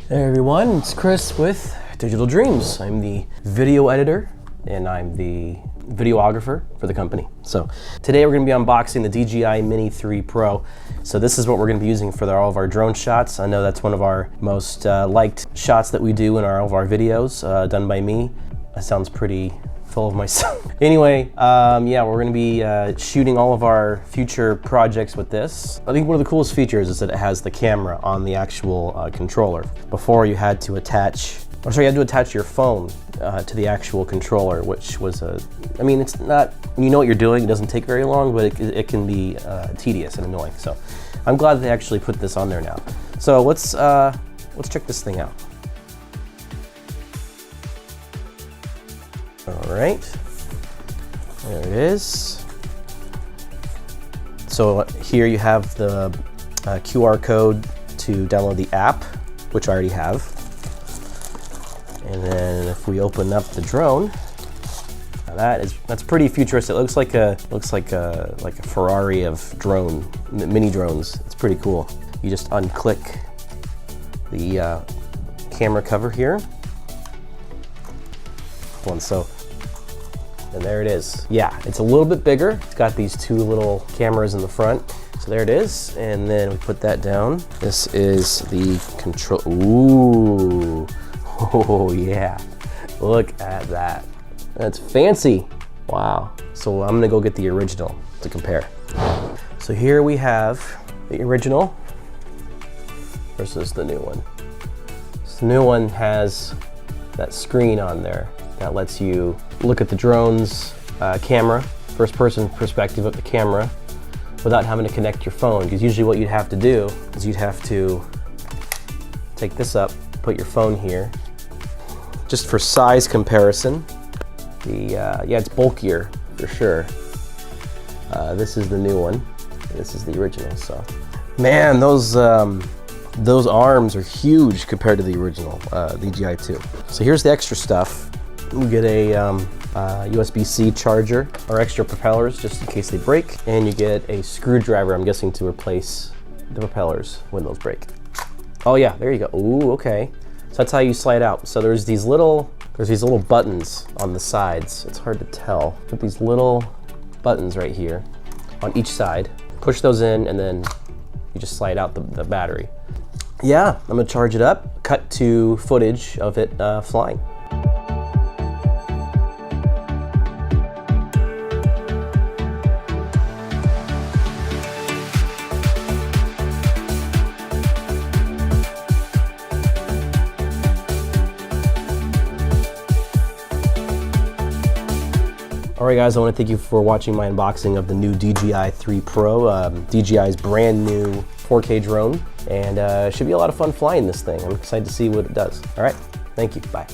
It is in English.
Hey everyone, it's Chris with Digital Dreams. I'm the video editor and I'm the videographer for the company. So today we're going to be unboxing the DJI Mini 3 Pro. So this is what we're going to be using for all of our drone shots. I know that's one of our most liked shots that we do in all of our videos done by me. That sounds pretty full of myself. Anyway, yeah, we're going to be shooting all of our future projects with this. I think one of the coolest features is that it has the camera on the actual controller. Before you had to attach, you had to attach your phone to the actual controller, which was I mean, it's not, when you know what you're doing, it doesn't take very long, but it can be tedious and annoying. So I'm glad that they actually put this on there now. So let's check this thing out. All right, there it is. So here you have the QR code to download the app, which I already have. And then if we open up the drone, that's pretty futuristic. It looks like a Ferrari of mini drones. It's pretty cool. You just unclick the camera cover here. And there it is. Yeah, it's a little bit bigger. It's got these two little cameras in the front. So there it is. And then we put that down. This is the control. Ooh. Oh yeah. Look at that. That's fancy. Wow. So I'm gonna go get the original to compare. So here we have the original versus the new one. So the new one has that screen on there that lets you look at the drone's camera, first person perspective of the camera, without having to connect your phone. Because usually what you'd have to do is you'd have to take this up, put your phone here. Just for size comparison, yeah, it's bulkier for sure. This is the new one. This is the original. So, man, those arms are huge compared to the original DJI 2. So here's the extra stuff. We get a USB-C charger, or extra propellers just in case they break, and you get a screwdriver, I'm guessing, to replace the propellers when those break. Oh yeah, there you go. Ooh, okay. So that's how you slide out. So there's these little buttons on the sides. It's hard to tell, but these little buttons right here on each side. Push those in, and then you just slide out the battery. Yeah, I'm gonna charge it up, cut to footage of it flying. All right, guys, I want to thank you for watching my unboxing of the new DJI 3 Pro, DJI's brand new 4K drone, and it should be a lot of fun flying this thing. I'm excited to see what it does. All right, thank you, bye.